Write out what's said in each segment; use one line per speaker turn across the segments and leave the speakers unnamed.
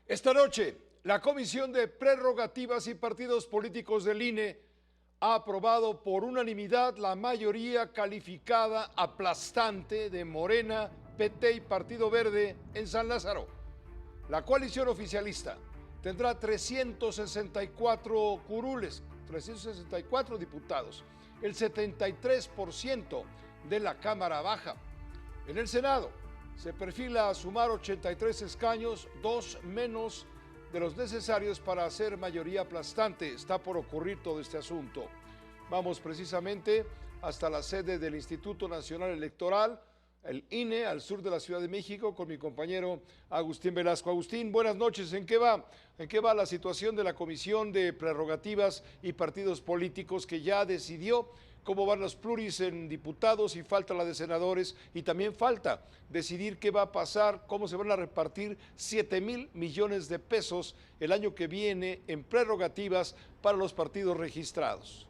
Esta noche, la Comisión de Prerrogativas y Partidos Políticos del INE ha aprobado por unanimidad la mayoría calificada aplastante de Morena, PT y Partido Verde en San Lázaro. La coalición oficialista tendrá 364 curules, 364 diputados, el 73% de la Cámara Baja. En el Senado se perfila a sumar 83 escaños, 2 menos de los necesarios para hacer mayoría aplastante. Está por ocurrir todo este asunto. Vamos precisamente hasta la sede del Instituto Nacional Electoral, el INE, al sur de la Ciudad de México, con mi compañero Agustín Velasco. Agustín, buenas noches. ¿En qué va la situación de la Comisión de Prerrogativas y Partidos Políticos, que ya decidió cómo van los pluris en diputados y falta la de senadores, y también falta decidir qué va a pasar, cómo se van a repartir 7,000 millones de pesos el año que viene en prerrogativas para los partidos registrados?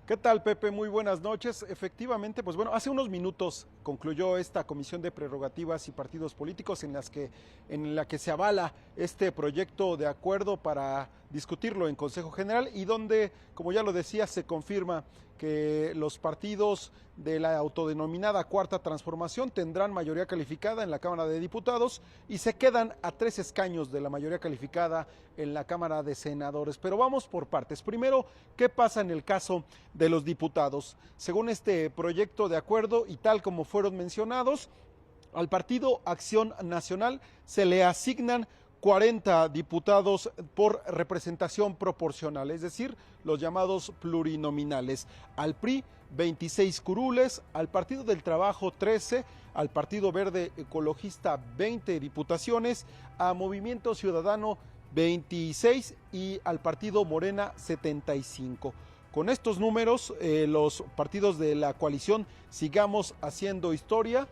¿Qué tal, Pepe? Muy buenas noches. Efectivamente, pues bueno, hace unos minutos concluyó esta Comisión de Prerrogativas y Partidos Políticos en la que se avala este proyecto de acuerdo para discutirlo en Consejo General, y donde, como ya lo decía, se confirma que los partidos de la autodenominada Cuarta Transformación tendrán mayoría calificada en la Cámara de Diputados y se quedan a 3 escaños de la mayoría calificada en la Cámara de Senadores. Pero vamos por partes. Primero, ¿qué pasa en el caso de los diputados? Según este proyecto de acuerdo y tal como fueron mencionados, al Partido Acción Nacional se le asignan 40 diputados por representación proporcional, es decir, los llamados plurinominales. Al PRI, 26 curules, al Partido del Trabajo, 13, al Partido Verde Ecologista, 20 diputaciones, a Movimiento Ciudadano, 26 y al Partido Morena, 75. Con estos números, los partidos de la coalición Sigamos Haciendo Historia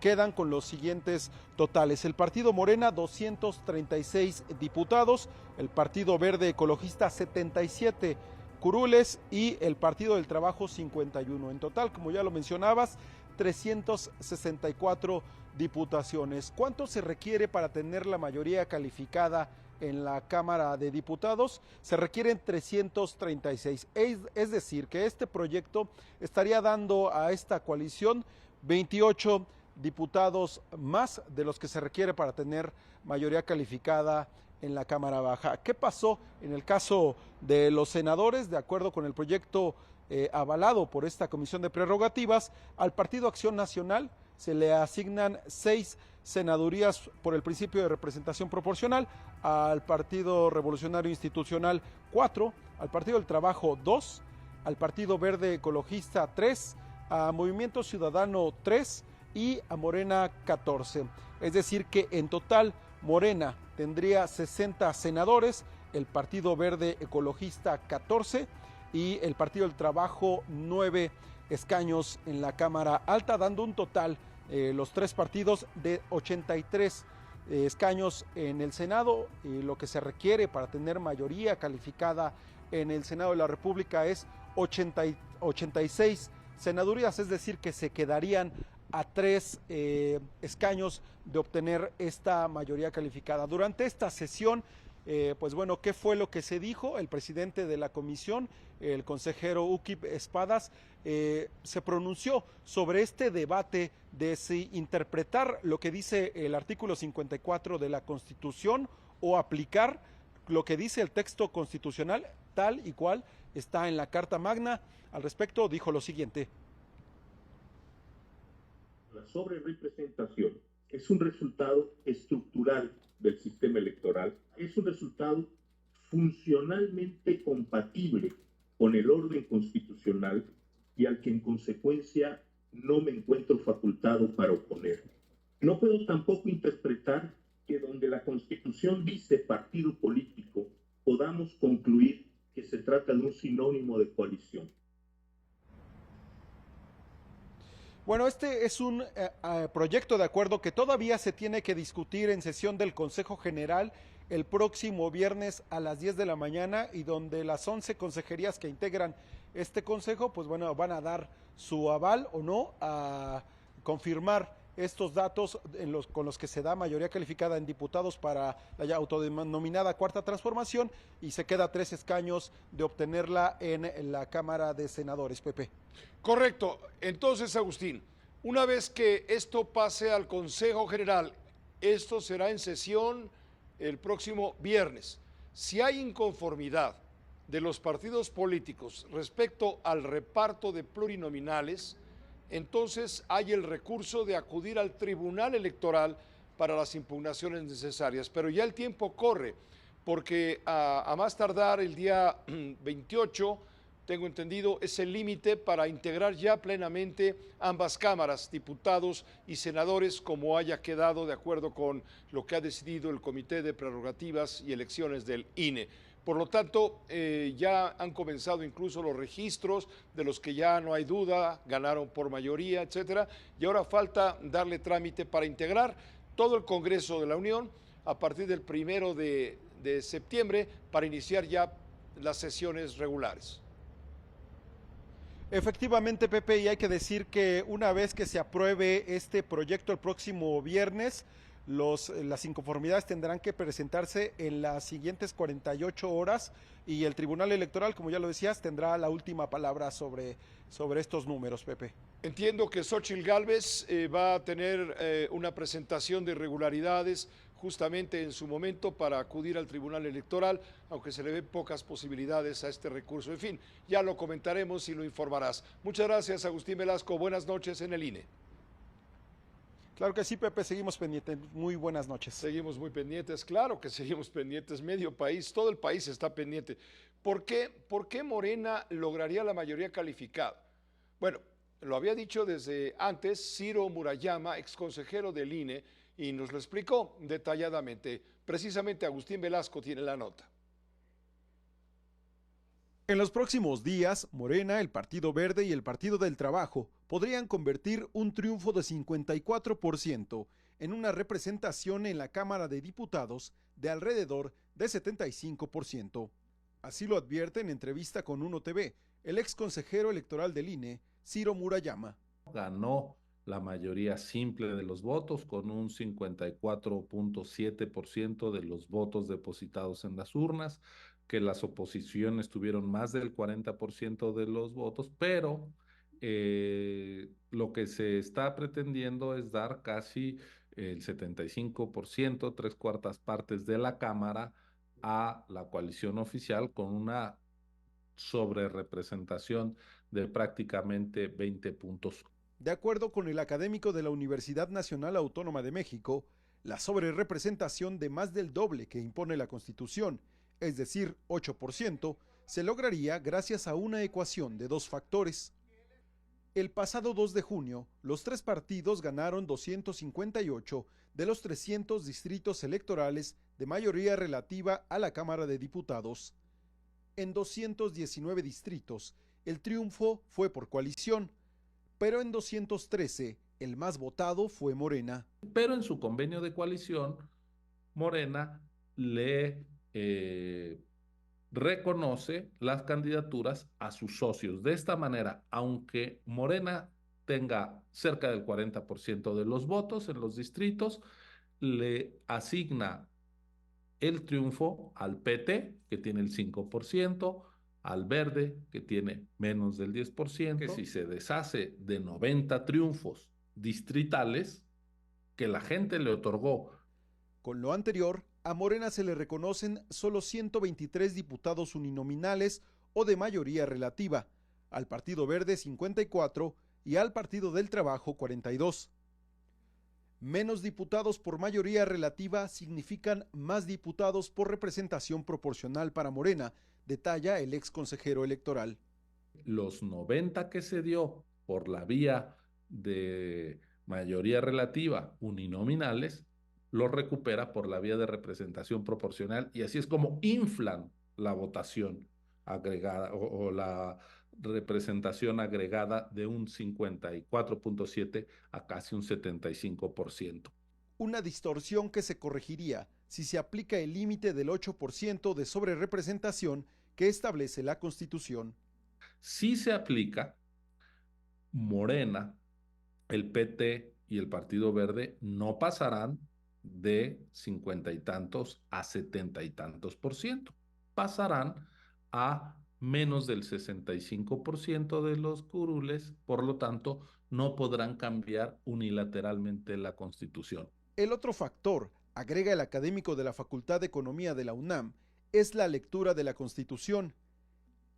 quedan con los siguientes totales: el Partido Morena 236 diputados, el Partido Verde Ecologista 77 curules y el Partido del Trabajo 51. En total, como ya lo mencionabas, 364 diputaciones. ¿Cuánto se requiere para tener la mayoría calificada en la Cámara de Diputados? Se requieren 336, es decir, que este proyecto estaría dando a esta coalición 28 diputados más de los que se requiere para tener mayoría calificada en la Cámara Baja. ¿Qué pasó en el caso de los senadores? De acuerdo con el proyecto avalado por esta Comisión de Prerrogativas, al Partido Acción Nacional se le asignan 6 senadurías por el principio de representación proporcional, al Partido Revolucionario Institucional 4, al Partido del Trabajo 2, al Partido Verde Ecologista 3, a Movimiento Ciudadano 3 y a Morena 14. Es decir que en total Morena tendría 60 senadores, el Partido Verde Ecologista 14 y el Partido del Trabajo 9 escaños en la Cámara Alta, dando un total los 3 partidos de 83 escaños en el Senado. Lo que se requiere para tener mayoría calificada en el Senado de la República es 86 senadurías, es decir, que se quedarían a 3 escaños de obtener esta mayoría calificada. Durante esta sesión, pues bueno, ¿qué fue lo que se dijo? El presidente de la comisión, el consejero Ukip Espadas, se pronunció sobre este debate de si interpretar lo que dice el artículo 54 de la Constitución o aplicar lo que dice el texto constitucional tal y cual está en la Carta Magna. Al respecto dijo lo siguiente:
la sobrerepresentación es un resultado estructural del sistema electoral, es un resultado funcionalmente compatible con el orden constitucional y al que en consecuencia no me encuentro facultado para oponerme. No puedo tampoco interpretar que donde la Constitución dice partido político podamos concluir que se trata de un sinónimo de coalición.
Bueno, este es un proyecto de acuerdo que todavía se tiene que discutir en sesión del Consejo General el próximo viernes a las 10 de la mañana, y donde las 11 consejerías que integran este consejo, pues bueno, van a dar su aval o no a confirmar estos datos con los que se da mayoría calificada en diputados para la ya autodenominada Cuarta Transformación y se queda 3 escaños de obtenerla en la Cámara de Senadores, Pepe.
Correcto. Entonces, Agustín, una vez que esto pase al Consejo General, esto será en sesión el próximo viernes. Si hay inconformidad de los partidos políticos respecto al reparto de plurinominales, entonces hay el recurso de acudir al Tribunal Electoral para las impugnaciones necesarias. Pero ya el tiempo corre, porque a más tardar el día 28, tengo entendido, es el límite para integrar ya plenamente ambas cámaras, diputados y senadores, como haya quedado de acuerdo con lo que ha decidido el Comité de Prerrogativas y Elecciones del INE. Por lo tanto, ya han comenzado incluso los registros de los que ya no hay duda, ganaron por mayoría, etcétera, y ahora falta darle trámite para integrar todo el Congreso de la Unión a partir del 1 de septiembre para iniciar ya las sesiones regulares.
Efectivamente, Pepe, y hay que decir que una vez que se apruebe este proyecto el próximo viernes, las inconformidades tendrán que presentarse en las siguientes 48 horas y el Tribunal Electoral, como ya lo decías, tendrá la última palabra sobre estos números, Pepe.
Entiendo que Xóchitl Gálvez va a tener una presentación de irregularidades justamente en su momento para acudir al Tribunal Electoral, aunque se le ven pocas posibilidades a este recurso. En fin, ya lo comentaremos y lo informarás. Muchas gracias, Agustín Velasco. Buenas noches en el INE.
Claro que sí, Pepe, seguimos pendientes. Muy buenas noches.
Seguimos muy pendientes, claro que seguimos pendientes. Medio país, todo el país está pendiente. ¿Por qué Morena lograría la mayoría calificada? Bueno, lo había dicho desde antes Ciro Murayama, exconsejero del INE, y nos lo explicó detalladamente. Precisamente Agustín Velasco tiene la nota.
En los próximos días, Morena, el Partido Verde y el Partido del Trabajo podrían convertir un triunfo de 54% en una representación en la Cámara de Diputados de alrededor de 75%. Así lo advierte en entrevista con Uno TV el ex consejero electoral del INE, Ciro Murayama.
Ganó la mayoría simple de los votos con un 54.7% de los votos depositados en las urnas, que las oposiciones tuvieron más del 40% de los votos, pero lo que se está pretendiendo es dar casi el 75%, 3/4 partes de la Cámara a la coalición oficial con una sobrerepresentación de prácticamente 20 puntos.
De acuerdo con el académico de la Universidad Nacional Autónoma de México, la sobrerepresentación de más del doble que impone la Constitución, es decir, 8%, se lograría gracias a una ecuación de 2 factores. El pasado 2 de junio, los 3 partidos ganaron 258 de los 300 distritos electorales de mayoría relativa a la Cámara de Diputados. En 219 distritos, el triunfo fue por coalición, pero en 213, el más votado fue Morena.
Pero en su convenio de coalición, Morena le reconoce las candidaturas a sus socios. De esta manera, aunque Morena tenga cerca del 40% de los votos en los distritos, le asigna el triunfo al PT, que tiene el 5%, al Verde, que tiene menos del 10%, que si se deshace de 90 triunfos distritales que la gente le otorgó.
Con lo anterior, a Morena se le reconocen solo 123 diputados uninominales o de mayoría relativa, al Partido Verde 54 y al Partido del Trabajo 42. Menos diputados por mayoría relativa significan más diputados por representación proporcional para Morena, detalla el ex consejero electoral.
Los 90 que se dio por la vía de mayoría relativa uninominales, lo recupera por la vía de representación proporcional y así es como inflan la votación agregada o la representación agregada de un 54.7 a casi un 75%.
Una distorsión que se corregiría si se aplica el límite del 8% de sobrerepresentación que establece la Constitución.
Si se aplica, Morena, el PT y el Partido Verde no pasarán de 50 y tantos a 70 y tantos por ciento. Pasarán a menos del 65% de los curules, por lo tanto, no podrán cambiar unilateralmente la Constitución.
El otro factor, agrega el académico de la Facultad de Economía de la UNAM, es la lectura de la Constitución.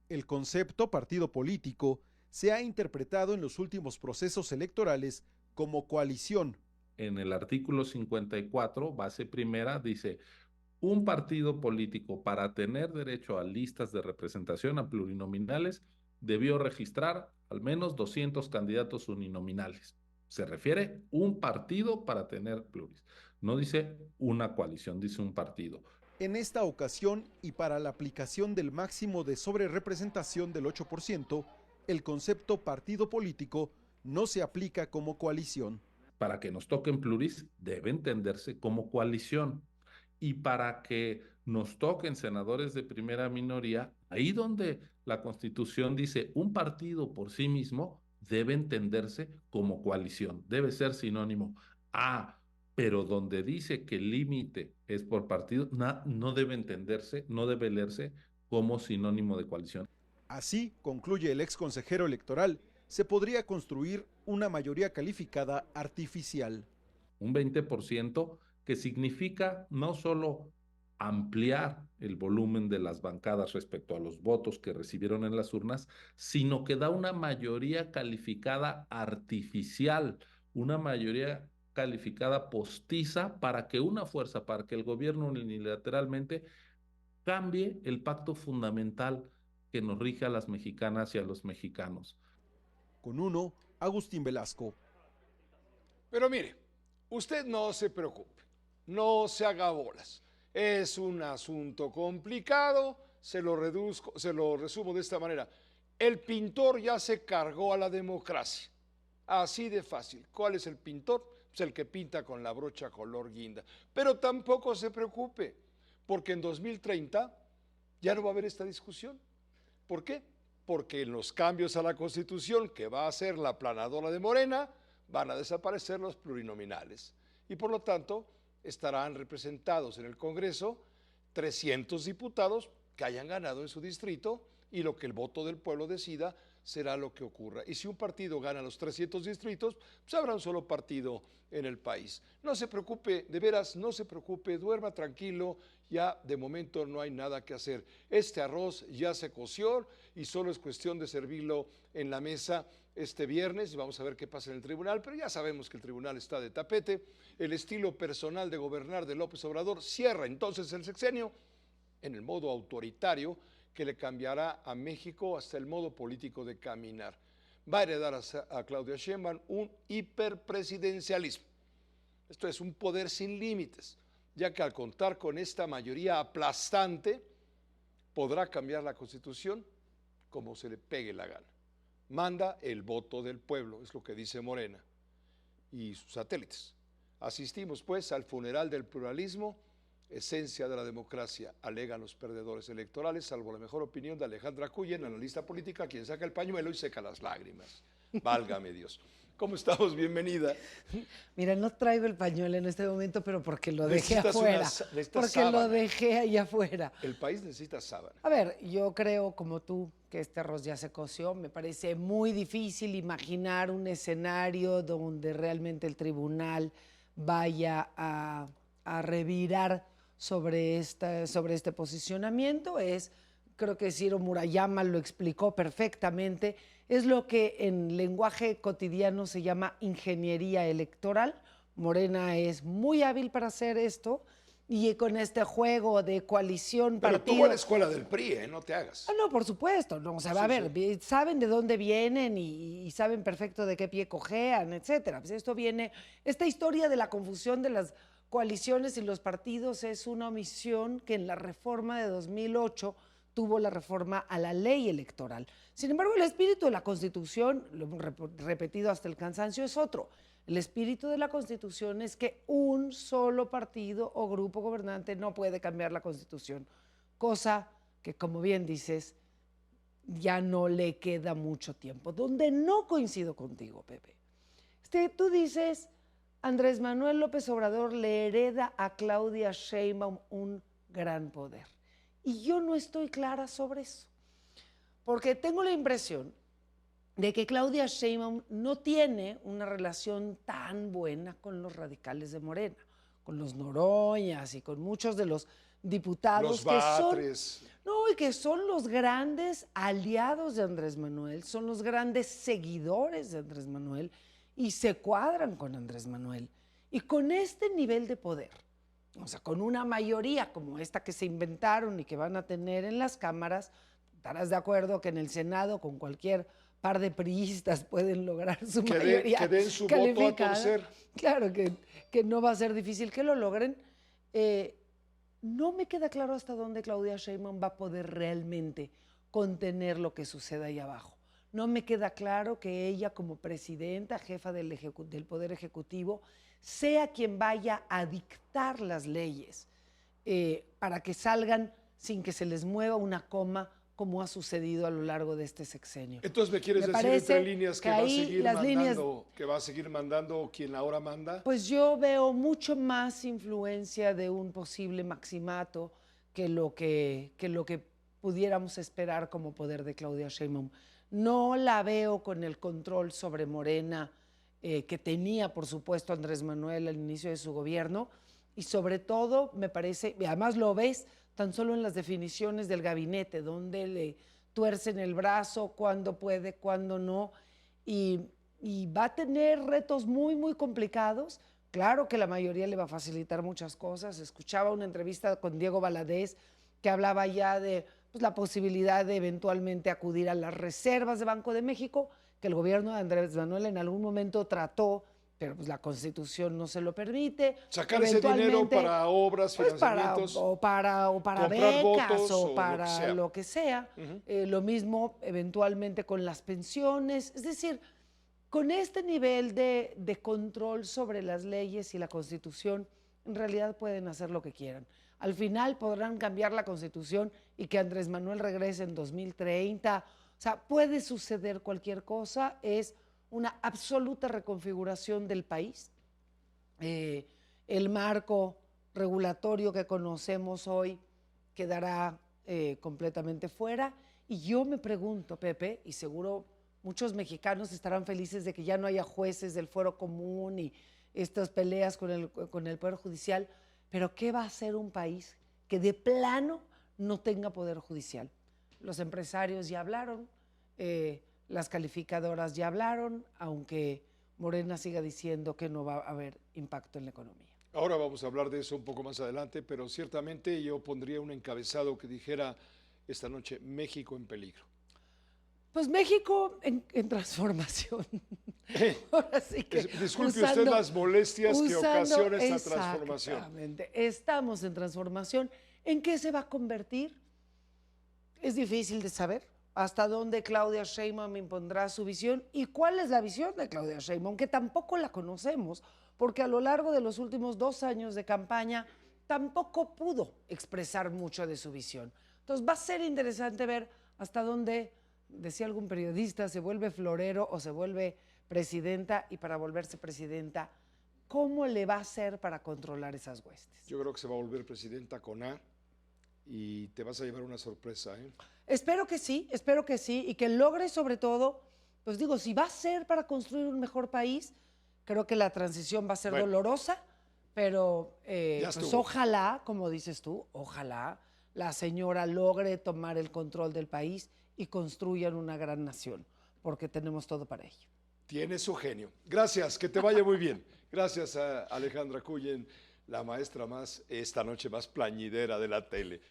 El concepto partido político se ha interpretado en los últimos procesos electorales como coalición.
En el artículo 54, base primera, dice: un partido político, para tener derecho a listas de representación a plurinominales, debió registrar al menos 200 candidatos uninominales. Se refiere un partido para tener pluris. No dice una coalición, dice un partido.
En esta ocasión, y para la aplicación del máximo de sobrerepresentación del 8%, el concepto partido político no se aplica como coalición.
Para que nos toquen pluris, debe entenderse como coalición. Y para que nos toquen senadores de primera minoría, ahí donde la Constitución dice un partido por sí mismo, debe entenderse como coalición, debe ser sinónimo. Pero donde dice que el límite es por partido, no debe entenderse, no debe leerse como sinónimo de coalición.
Así, concluye el ex consejero electoral, se podría construir una mayoría calificada artificial.
Un 20% que significa no solo ampliar el volumen de las bancadas respecto a los votos que recibieron en las urnas, sino que da una mayoría calificada artificial, una mayoría calificada postiza para que una fuerza, para que el gobierno unilateralmente cambie el pacto fundamental que nos rige a las mexicanas y a los mexicanos.
Con uno, Agustín Velasco.
Pero mire, usted no se preocupe, no se haga bolas. Es un asunto complicado, se lo resumo de esta manera. El pintor ya se cargó a la democracia, así de fácil. ¿Cuál es el pintor? Pues el que pinta con la brocha color guinda. Pero tampoco se preocupe, porque en 2030 ya no va a haber esta discusión. ¿Por qué? Porque en los cambios a la Constitución, que va a ser la aplanadora de Morena, van a desaparecer los plurinominales. Y por lo tanto, estarán representados en el Congreso 300 diputados que hayan ganado en su distrito, y lo que el voto del pueblo decida será lo que ocurra. Y si un partido gana los 300 distritos, pues habrá un solo partido en el país. No se preocupe, de veras, no se preocupe, duerma tranquilo, ya de momento no hay nada que hacer. Este arroz ya se coció y solo es cuestión de servirlo en la mesa este viernes y vamos a ver qué pasa en el tribunal, pero ya sabemos que el tribunal está de tapete. El estilo personal de gobernar de López Obrador cierra entonces el sexenio en el modo autoritario que le cambiará a México hasta el modo político de caminar. Va a heredar a Claudia Sheinbaum un hiperpresidencialismo. Esto es un poder sin límites, ya que al contar con esta mayoría aplastante, podrá cambiar la Constitución como se le pegue la gana. Manda el voto del pueblo, es lo que dice Morena y sus satélites. Asistimos pues al funeral del pluralismo, esencia de la democracia, alegan los perdedores electorales, salvo la mejor opinión de Alejandra Cuyen, analista política, quien saca el pañuelo y seca las lágrimas. Válgame Dios. ¿Cómo estamos? Bienvenida.
Mira, no traigo el pañuelo en este momento, pero porque lo dejé afuera. Porque
sábana.
lo dejé ahí afuera.
El país necesita sábana.
A ver, yo creo, como tú, que este arroz ya se coció. Me parece muy difícil imaginar un escenario donde realmente el tribunal vaya a revirar sobre este posicionamiento. Creo que Ciro Murayama lo explicó perfectamente. Es lo que en lenguaje cotidiano se llama ingeniería electoral. Morena es muy hábil para hacer esto y con este juego de coalición
Pero
partido.
tú a la escuela del PRI, no te hagas.
No, por supuesto. No, o sea, a ver, saben de dónde vienen y saben perfecto de qué pie cojean, etcétera. Pues esta historia de la confusión de las coaliciones y los partidos es una omisión que en la reforma de 2008 tuvo la reforma a la ley electoral. Sin embargo, el espíritu de la Constitución, lo hemos repetido hasta el cansancio, es otro. El espíritu de la Constitución es que un solo partido o grupo gobernante no puede cambiar la Constitución, cosa que, como bien dices, ya no le queda mucho tiempo. Donde no coincido contigo, Pepe, tú dices, Andrés Manuel López Obrador le hereda a Claudia Sheinbaum un gran poder. Y yo no estoy clara sobre eso, porque tengo la impresión de que Claudia Sheinbaum no tiene una relación tan buena con los radicales de Morena, con los Noroñas y con muchos de los diputados
Los
que
Batres.
y que son los grandes aliados de Andrés Manuel, son los grandes seguidores de Andrés Manuel y se cuadran con Andrés Manuel. Y con este nivel de poder, o sea, con una mayoría como esta que se inventaron y que van a tener en las cámaras, estarás de acuerdo que en el Senado con cualquier par de priistas pueden lograr su mayoría
que den su voto a
calificada.
torcer.
Claro que no va a ser difícil que lo logren. No me queda claro hasta dónde Claudia Sheinbaum va a poder realmente contener lo que suceda ahí abajo. No me queda claro que ella como presidenta, jefa del Poder Ejecutivo, sea quien vaya a dictar las leyes para que salgan sin que se les mueva una coma, como ha sucedido a lo largo de este sexenio.
Entonces, ¿me quieres decir
parece
entre líneas que
que
va a
ahí
seguir
las
mandando,
líneas-
que va a seguir mandando quien ahora manda?
Pues yo veo mucho más influencia de un posible maximato que lo que pudiéramos esperar como poder de Claudia Sheinbaum. No la veo con el control sobre Morena que tenía, por supuesto, Andrés Manuel al inicio de su gobierno, y sobre todo, me parece, y además lo ves tan solo en las definiciones del gabinete, donde le tuercen el brazo, cuándo puede, cuándo no, y va a tener retos muy, muy complicados. Claro que la mayoría le va a facilitar muchas cosas. Escuchaba una entrevista con Diego Valadez que hablaba ya de la posibilidad de eventualmente acudir a las reservas de Banco de México, que el gobierno de Andrés Manuel en algún momento trató, pero pues la Constitución no se lo permite.
Sacar ese dinero para obras,
pues
financiamientos.
o para
comprar
becas
votos o
o
lo que
para
sea.
lo que sea.
Ujú.
Lo mismo eventualmente con las pensiones. Es decir, con este nivel de control sobre las leyes y la Constitución, en realidad pueden hacer lo que quieran. Al final podrán cambiar la Constitución y que Andrés Manuel regrese en 2030. O sea, puede suceder cualquier cosa. Es una absoluta reconfiguración del país. El marco regulatorio que conocemos hoy quedará completamente fuera. Y yo me pregunto, Pepe, y seguro muchos mexicanos estarán felices de que ya no haya jueces del fuero común y estas peleas con el Poder Judicial, pero ¿qué va a hacer un país que de plano no tenga Poder Judicial? Los empresarios ya hablaron, las calificadoras ya hablaron, aunque Morena siga diciendo que no va a haber impacto en la economía.
Ahora vamos a hablar de eso un poco más adelante, pero ciertamente yo pondría un encabezado que dijera esta noche: México en peligro.
Pues México en transformación. Ahora sí que
Disculpe usted las molestias que ocasiona esta transformación.
Exactamente. Estamos en transformación. ¿En qué se va a convertir? Es difícil de saber hasta dónde Claudia Sheinbaum impondrá su visión y cuál es la visión de Claudia Sheinbaum, que tampoco la conocemos, porque a lo largo de los últimos 2 años de campaña tampoco pudo expresar mucho de su visión. Entonces va a ser interesante ver hasta dónde, decía algún periodista, se vuelve florero o se vuelve presidenta, y para volverse presidenta, ¿cómo le va a hacer para controlar esas huestes?
Yo creo que se va a volver presidenta con A y te vas a llevar una sorpresa, ¿eh?
Espero que sí, y que logre sobre todo, pues digo, si va a ser para construir un mejor país, creo que la transición va a ser dolorosa, pero pues ojalá, como dices tú, ojalá la señora logre tomar el control del país y construyan una gran nación, porque tenemos todo para ello.
Tiene su genio. Gracias, que te vaya muy bien. Gracias a Alejandra Cuyen, la maestra esta noche más plañidera de la tele.